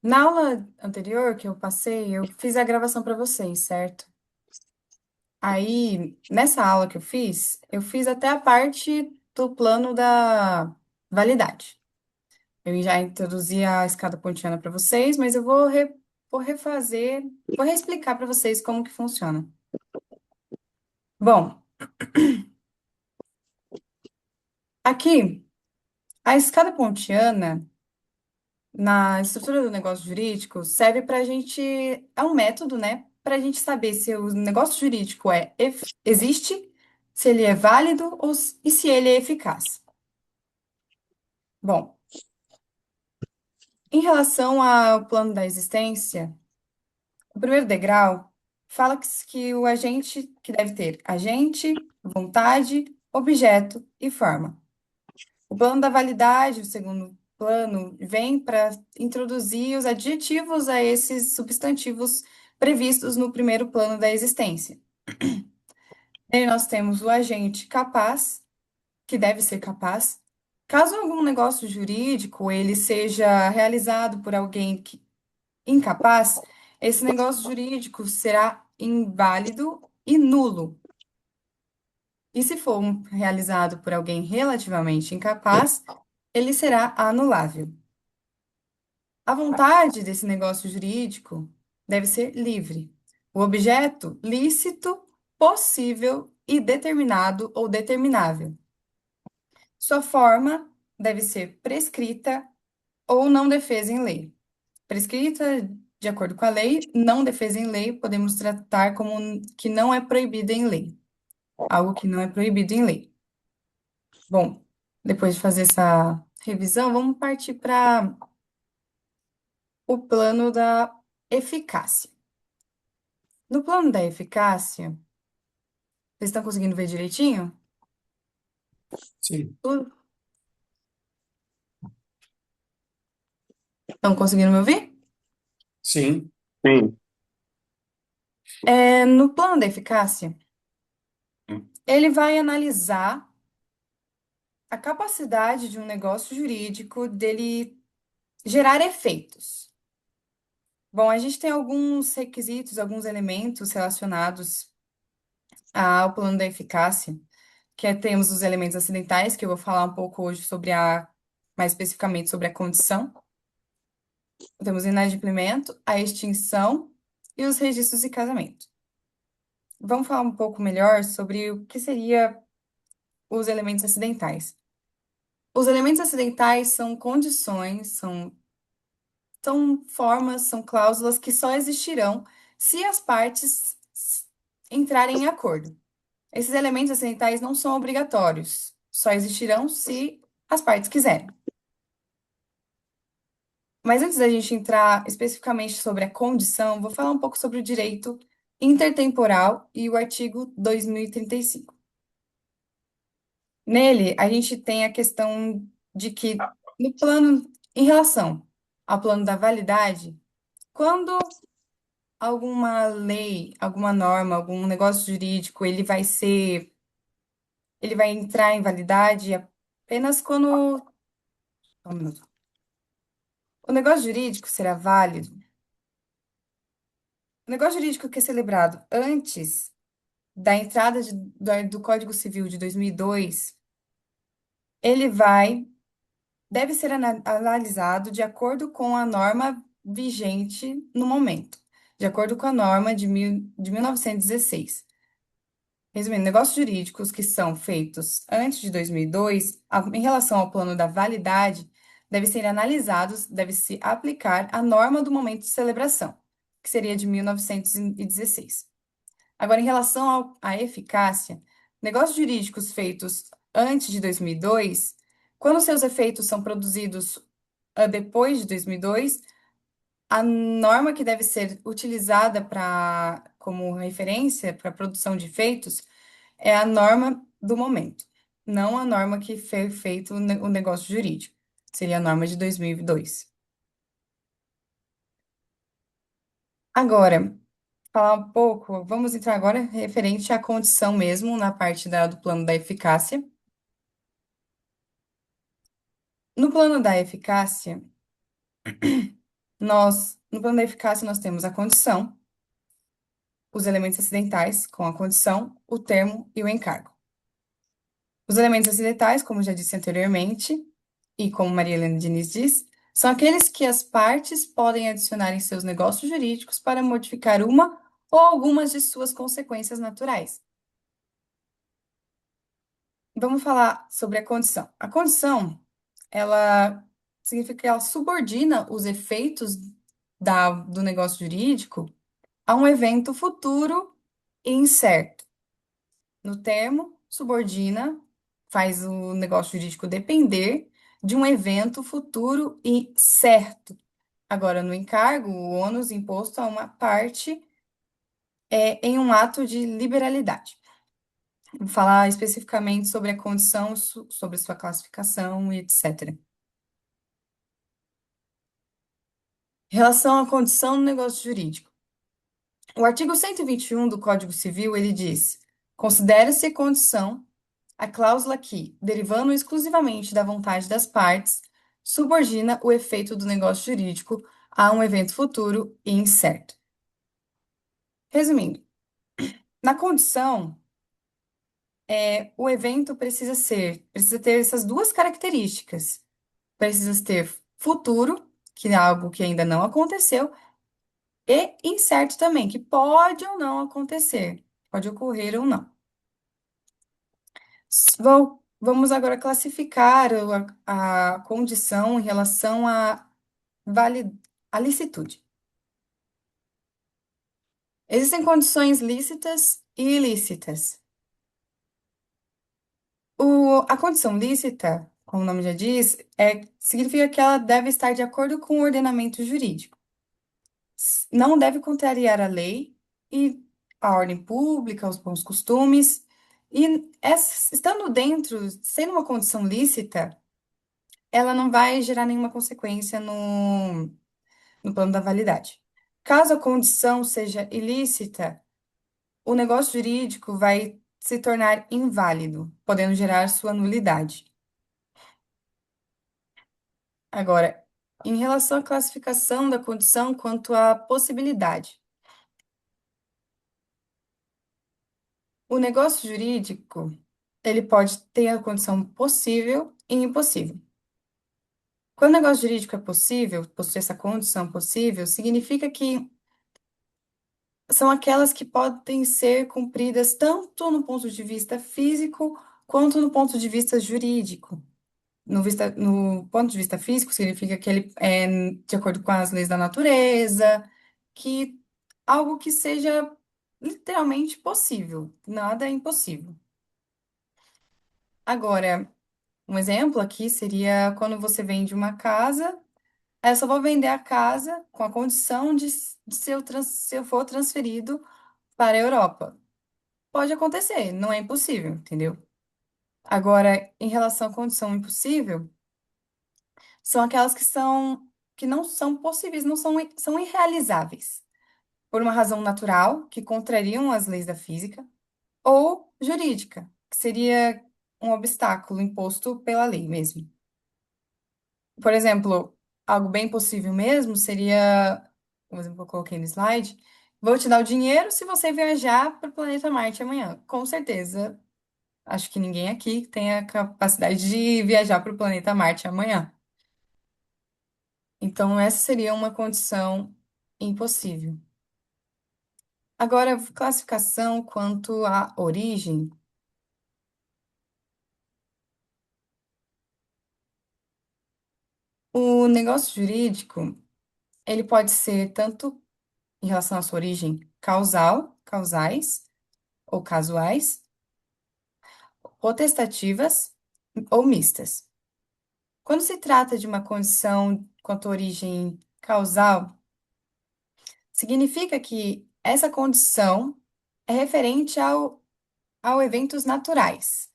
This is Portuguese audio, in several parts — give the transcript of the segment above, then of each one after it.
Na aula anterior que eu passei, eu fiz a gravação para vocês, certo? Aí, nessa aula que eu fiz até a parte do plano da validade. Eu já introduzi a escada pontiana para vocês, mas vou refazer, vou reexplicar para vocês como que funciona. Bom, aqui, a escada pontiana, na estrutura do negócio jurídico, serve para a gente, é um método, né, para a gente saber se o negócio jurídico existe, se ele é válido e se ele é eficaz. Bom, em relação ao plano da existência, o primeiro degrau fala que o agente que deve ter agente, vontade, objeto e forma. O plano da validade, o segundo plano, vem para introduzir os adjetivos a esses substantivos previstos no primeiro plano da existência. Aí nós temos o agente capaz, que deve ser capaz. Caso algum negócio jurídico ele seja realizado por incapaz, esse negócio jurídico será inválido e nulo. E se for realizado por alguém relativamente incapaz, ele será anulável. A vontade desse negócio jurídico deve ser livre. O objeto, lícito, possível e determinado ou determinável. Sua forma deve ser prescrita ou não defesa em lei. Prescrita de acordo com a lei, não defesa em lei, podemos tratar como que não é proibido em lei. Algo que não é proibido em lei. Bom, depois de fazer essa revisão, vamos partir para o plano da eficácia. No plano da eficácia, vocês estão conseguindo ver direitinho? Sim, Tudo? Estão conseguindo me ouvir? sim, Sim. No plano da eficácia, ele vai analisar a capacidade de um negócio jurídico dele gerar efeitos. Bom, a gente tem alguns requisitos, alguns elementos relacionados ao plano da eficácia, temos os elementos acidentais, que eu vou falar um pouco hoje mais especificamente sobre a condição. Temos o inadimplemento, a extinção e os registros de casamento. Vamos falar um pouco melhor sobre o que seria os elementos acidentais. Os elementos acidentais são condições, são formas, são cláusulas que só existirão se as partes entrarem em acordo. Esses elementos acidentais não são obrigatórios, só existirão se as partes quiserem. Mas antes da gente entrar especificamente sobre a condição, vou falar um pouco sobre o direito intertemporal e o artigo 2035. Nele, a gente tem a questão de que, no plano, em relação ao plano da validade, quando alguma lei, alguma norma, algum negócio jurídico, ele vai entrar em validade apenas quando, só um minuto. O negócio jurídico será válido. O negócio jurídico que é celebrado antes da entrada do Código Civil de 2002, ele deve ser analisado de acordo com a norma vigente no momento, de acordo com a norma de 1916. Resumindo, negócios jurídicos que são feitos antes de 2002, em relação ao plano da validade, devem ser analisados, deve-se aplicar a norma do momento de celebração, que seria de 1916. Agora, em relação à eficácia, negócios jurídicos feitos antes de 2002, quando seus efeitos são produzidos depois de 2002, a norma que deve ser utilizada como referência para a produção de efeitos é a norma do momento, não a norma que foi feito o negócio jurídico. Seria a norma de 2002. Agora, falar um pouco, vamos entrar agora referente à condição mesmo, na parte do plano da eficácia. No plano da eficácia, No plano da eficácia, nós temos a condição, os elementos acidentais com a condição, o termo e o encargo. Os elementos acidentais, como já disse anteriormente, e como Maria Helena Diniz diz, são aqueles que as partes podem adicionar em seus negócios jurídicos para modificar uma ou algumas de suas consequências naturais. Vamos falar sobre a condição. A condição, ela significa que ela subordina os efeitos do negócio jurídico a um evento futuro e incerto. No termo, subordina, faz o negócio jurídico depender de um evento futuro e certo. Agora, no encargo, o ônus imposto a uma parte em um ato de liberalidade. Vou falar especificamente sobre a condição, sobre sua classificação e etc. Em relação à condição no negócio jurídico. O artigo 121 do Código Civil, ele diz: considera-se condição a cláusula que, derivando exclusivamente da vontade das partes, subordina o efeito do negócio jurídico a um evento futuro e incerto. Resumindo, na condição, o evento precisa ter essas duas características. Precisa ter futuro, que é algo que ainda não aconteceu, e incerto também, que pode ou não acontecer, pode ocorrer ou não. Vamos agora classificar a condição em relação vale, à licitude. Existem condições lícitas e ilícitas. A condição lícita, como o nome já diz, significa que ela deve estar de acordo com o ordenamento jurídico. Não deve contrariar a lei e a ordem pública, os bons costumes. E estando dentro, sendo uma condição lícita, ela não vai gerar nenhuma consequência no plano da validade. Caso a condição seja ilícita, o negócio jurídico vai se tornar inválido, podendo gerar sua nulidade. Agora, em relação à classificação da condição quanto à possibilidade, o negócio jurídico, ele pode ter a condição possível e impossível. Quando o negócio jurídico é possível, possui essa condição possível, significa que são aquelas que podem ser cumpridas tanto no ponto de vista físico quanto no ponto de vista jurídico. No ponto de vista físico, significa que ele é de acordo com as leis da natureza, que algo que seja literalmente possível, nada é impossível. Agora, um exemplo aqui seria quando você vende uma casa, eu só vou vender a casa com a condição de se eu for transferido para a Europa. Pode acontecer, não é impossível, entendeu? Agora, em relação à condição impossível, são aquelas que não são possíveis, não são, são irrealizáveis, por uma razão natural, que contrariam as leis da física, ou jurídica, que seria um obstáculo imposto pela lei mesmo. Por exemplo, algo bem possível mesmo seria, por exemplo, eu coloquei no slide, vou te dar o dinheiro se você viajar para o planeta Marte amanhã. Com certeza, acho que ninguém aqui tem a capacidade de viajar para o planeta Marte amanhã. Então, essa seria uma condição impossível. Agora, classificação quanto à origem. O negócio jurídico, ele pode ser tanto em relação à sua origem causais ou casuais, potestativas ou mistas. Quando se trata de uma condição quanto à origem causal, significa que essa condição é referente ao eventos naturais.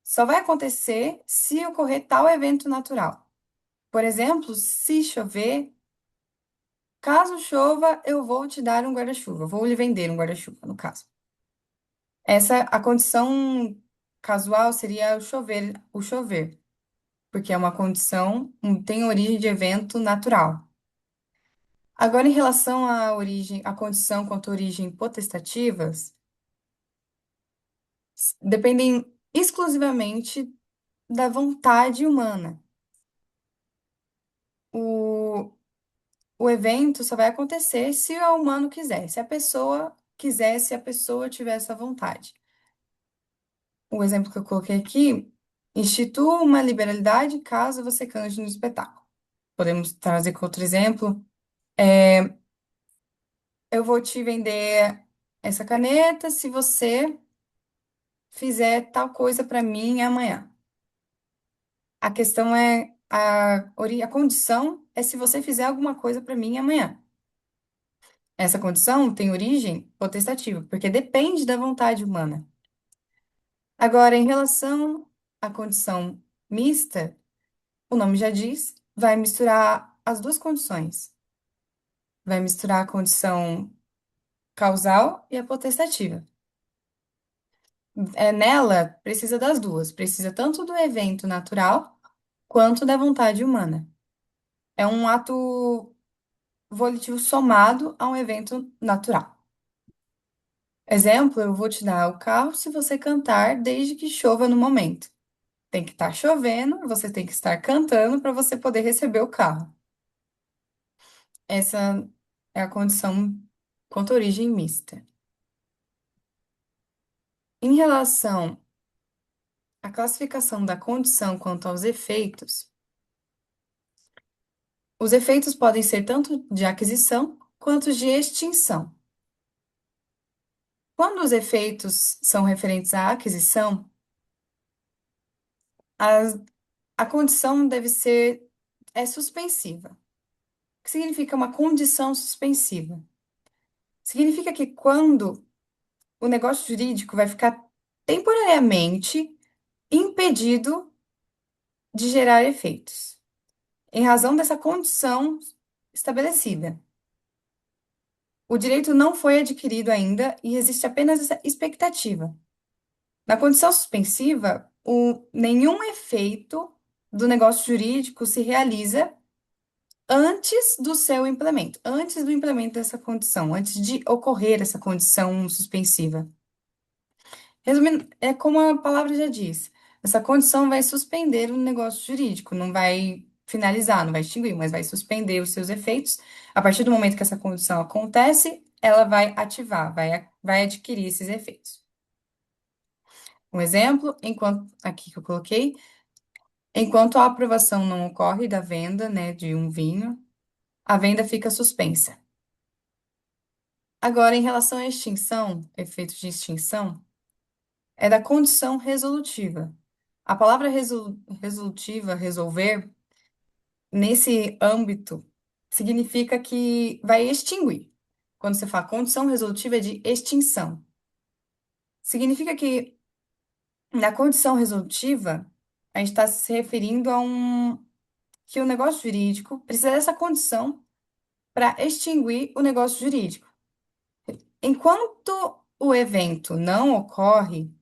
Só vai acontecer se ocorrer tal evento natural. Por exemplo, se chover, caso chova, eu vou te dar um guarda-chuva, vou lhe vender um guarda-chuva, no caso. A condição casual seria o chover, porque é uma condição, tem origem de evento natural. Agora, em relação à origem, à condição quanto à origem potestativas, dependem exclusivamente da vontade humana. O, o evento só vai acontecer se o humano quiser, se a pessoa quiser, se a pessoa tiver essa vontade. O exemplo que eu coloquei aqui, institua uma liberalidade caso você cante no espetáculo. Podemos trazer com outro exemplo. Eu vou te vender essa caneta se você fizer tal coisa para mim amanhã. A questão é a condição é se você fizer alguma coisa para mim amanhã. Essa condição tem origem potestativa, porque depende da vontade humana. Agora, em relação à condição mista, o nome já diz, vai misturar as duas condições. Vai misturar a condição causal e a potestativa. Nela, precisa das duas. Precisa tanto do evento natural quanto da vontade humana. É um ato volitivo somado a um evento natural. Exemplo, eu vou te dar o carro se você cantar desde que chova no momento. Tem que estar chovendo, você tem que estar cantando para você poder receber o carro. Essa é a condição quanto à origem mista. Em relação à classificação da condição quanto aos efeitos, os efeitos podem ser tanto de aquisição quanto de extinção. Quando os efeitos são referentes à aquisição, a, a condição deve ser suspensiva. O que significa uma condição suspensiva? Significa que quando o negócio jurídico vai ficar temporariamente impedido de gerar efeitos, em razão dessa condição estabelecida. O direito não foi adquirido ainda e existe apenas essa expectativa. Na condição suspensiva, nenhum efeito do negócio jurídico se realiza antes do seu implemento, antes do implemento dessa condição, antes de ocorrer essa condição suspensiva. Resumindo, é como a palavra já diz, essa condição vai suspender o negócio jurídico, não vai finalizar, não vai extinguir, mas vai suspender os seus efeitos. A partir do momento que essa condição acontece, ela vai ativar, vai adquirir esses efeitos. Um exemplo, enquanto aqui que eu coloquei, enquanto a aprovação não ocorre da venda, né, de um vinho, a venda fica suspensa. Agora, em relação à extinção, efeitos de extinção, é da condição resolutiva. A palavra resolutiva, resolver, nesse âmbito, significa que vai extinguir. Quando você fala condição resolutiva, é de extinção. Significa que na condição resolutiva, a gente está se referindo a que o negócio jurídico precisa dessa condição para extinguir o negócio jurídico. Enquanto o evento não ocorre,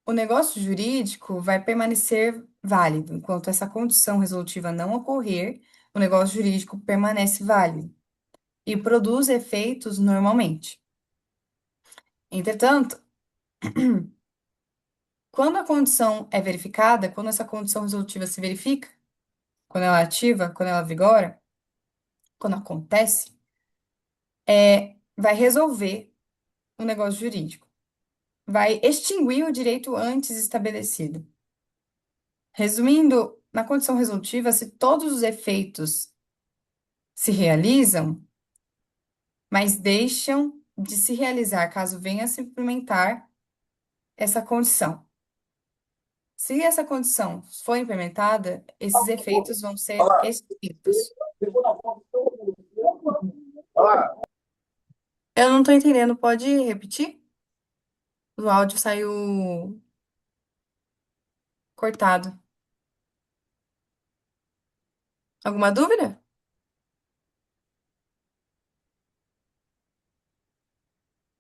o negócio jurídico vai permanecer válido. Enquanto essa condição resolutiva não ocorrer, o negócio jurídico permanece válido e produz efeitos normalmente. Entretanto, quando a condição é verificada, quando essa condição resolutiva se verifica, quando ela é ativa, quando ela vigora, quando acontece, vai resolver o negócio jurídico, vai extinguir o direito antes estabelecido. Resumindo, na condição resolutiva, se todos os efeitos se realizam, mas deixam de se realizar caso venha a se implementar essa condição. Se essa condição for implementada, esses efeitos vão ser extintos. Eu não estou entendendo, pode repetir? O áudio saiu cortado. Alguma dúvida?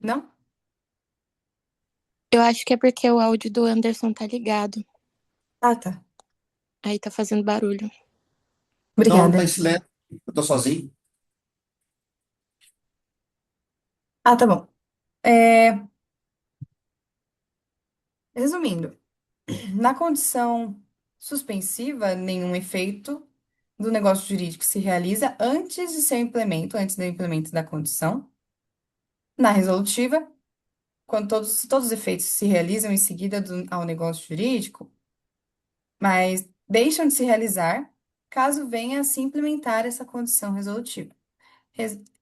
Não? Eu acho que é porque o áudio do Anderson tá ligado. Ah, tá. Aí tá fazendo barulho. Não, Obrigada. tá em silêncio. Eu tô sozinho? Ah, tá bom. É, resumindo, na condição suspensiva, nenhum efeito do negócio jurídico se realiza antes de seu implemento, antes do implemento da condição. Na resolutiva, quando todos os efeitos se realizam em seguida ao negócio jurídico, mas deixam de se realizar caso venha a se implementar essa condição resolutiva.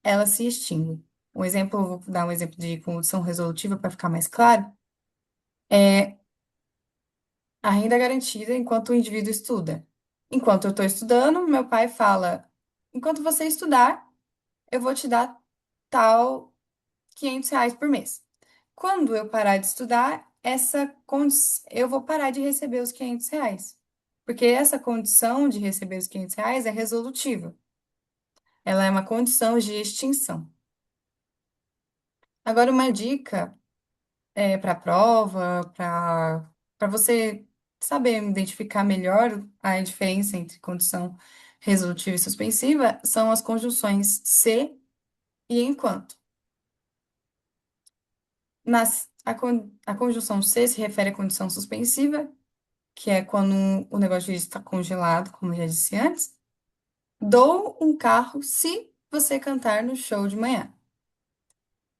Ela se extingue. Um exemplo, vou dar um exemplo de condição resolutiva para ficar mais claro. É a renda garantida enquanto o indivíduo estuda. Enquanto eu estou estudando, meu pai fala: enquanto você estudar, eu vou te dar tal R$ 500 por mês. Quando eu parar de estudar, eu vou parar de receber os R$ 500. Porque essa condição de receber os R$ 500 é resolutiva. Ela é uma condição de extinção. Agora, uma dica para a prova, para você saber identificar melhor a diferença entre condição resolutiva e suspensiva, são as conjunções se e enquanto. A conjunção se se refere à condição suspensiva, que é quando o negócio jurídico está congelado, como eu já disse antes. Dou um carro se você cantar no show de manhã.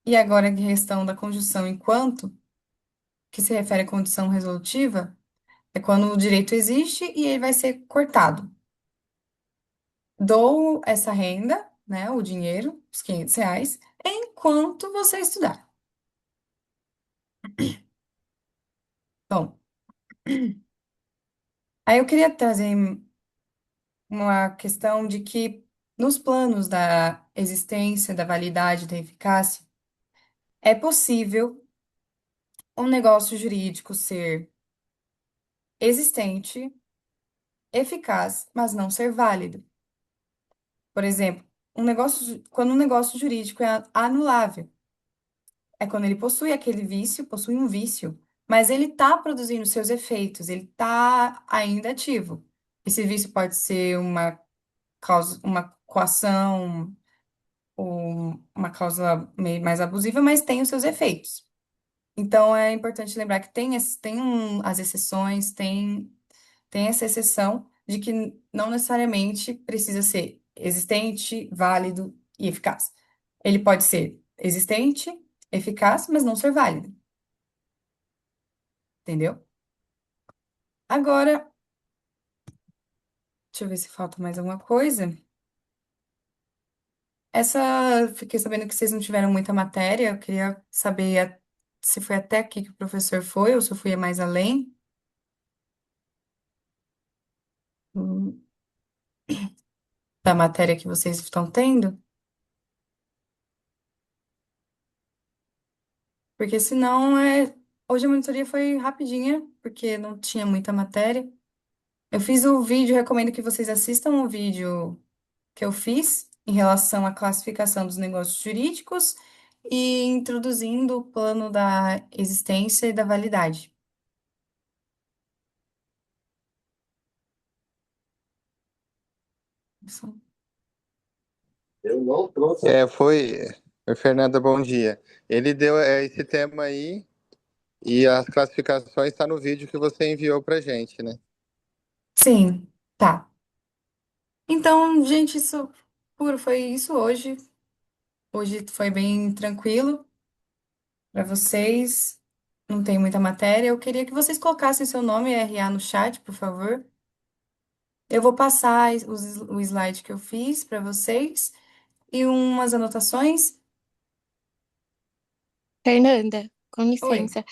E agora a questão da conjunção enquanto, que se refere à condição resolutiva, é quando o direito existe e ele vai ser cortado. Dou essa renda, né, o dinheiro, os R$ 500, enquanto você estudar. Bom, aí eu queria trazer uma questão de que nos planos da existência, da validade, da eficácia, é possível um negócio jurídico ser existente, eficaz, mas não ser válido. Por exemplo, quando um negócio jurídico é anulável, é quando ele possui aquele vício, possui um vício, mas ele está produzindo seus efeitos, ele está ainda ativo. Esse vício pode ser uma causa, uma coação ou uma causa meio mais abusiva, mas tem os seus efeitos. Então é importante lembrar que as exceções, tem essa exceção de que não necessariamente precisa ser existente, válido e eficaz. Ele pode ser existente, eficaz, mas não ser válido, entendeu? Agora, deixa eu ver se falta mais alguma coisa. Fiquei sabendo que vocês não tiveram muita matéria, eu queria saber se foi até aqui que o professor foi ou se eu fui mais além, hum, da matéria que vocês estão tendo, porque senão hoje a monitoria foi rapidinha, porque não tinha muita matéria. Eu fiz o vídeo, recomendo que vocês assistam o vídeo que eu fiz em relação à classificação dos negócios jurídicos e introduzindo o plano da existência e da validade. Eu não trouxe. Oi, Fernanda, bom dia. Ele deu esse tema aí e as classificações está no vídeo que você enviou para gente, né? Sim, tá. Então, gente, foi isso hoje. Hoje foi bem tranquilo para vocês. Não tem muita matéria. Eu queria que vocês colocassem seu nome e RA no chat, por favor. Eu vou passar o slide que eu fiz para vocês e umas anotações. Fernanda, com Oi. licença.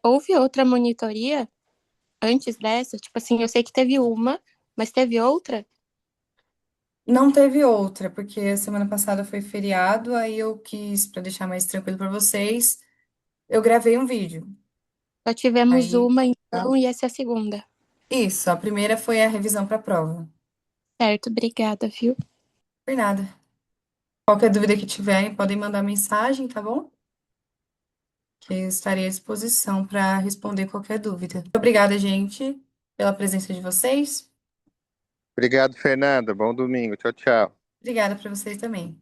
Houve outra monitoria antes dessa? Tipo assim, eu sei que teve uma, mas teve outra? Não teve outra, porque a semana passada foi feriado, aí eu quis, para deixar mais tranquilo para vocês, eu gravei um vídeo. Só tivemos Aí, uma, então, e essa é a segunda. isso, a primeira foi a revisão para a prova. Certo, obrigada, viu? Por nada. Qualquer dúvida que tiverem, podem mandar mensagem, tá bom? Que eu estarei à disposição para responder qualquer dúvida. Obrigada, gente, pela presença de vocês. Obrigado, Fernanda. Bom domingo. Tchau, tchau. Obrigada para vocês também.